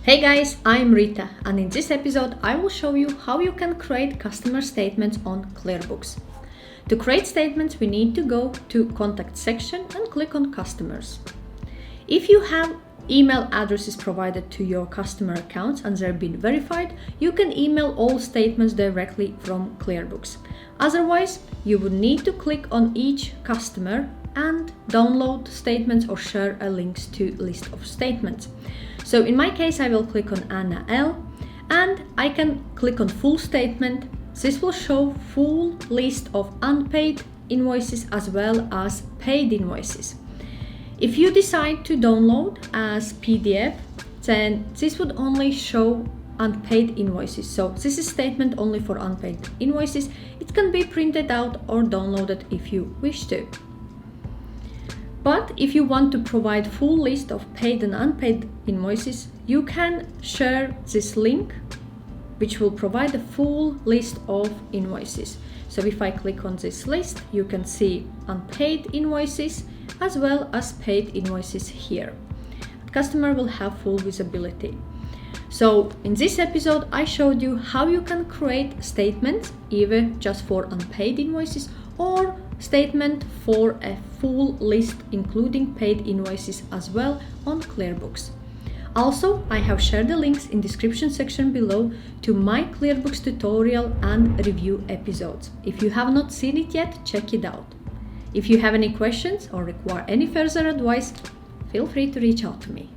Hey guys, I'm Rita, and in this episode I will show you how you can create customer statements on QuickBooks. To create statements, we need to go to Contact section and click on Customers. If you have email addresses provided to your customer accounts and they've been verified, you can email all statements directly from QuickBooks. Otherwise, you would need to click on each customer and download statements or share a link to list of statements. So in my case, I will click on Anna L and I can click on full statement. This will show full list of unpaid invoices as well as paid invoices. If you decide to download as PDF, then this would only show unpaid invoices. So this is statement only for unpaid invoices. It can be printed out or downloaded if you wish to. But if you want to provide full list of paid and unpaid invoices, you can share this link, which will provide a full list of invoices. So if I click on this list, you can see unpaid invoices as well as paid invoices here. The customer will have full visibility. So in this episode, I showed you how you can create statements either just for unpaid invoices or statement for a full list including paid invoices as well on QuickBooks. Also, I have shared the links in description section below to my QuickBooks tutorial and review episodes. If you have not seen it yet, check it out. If you have any questions or require any further advice, feel free to reach out to me.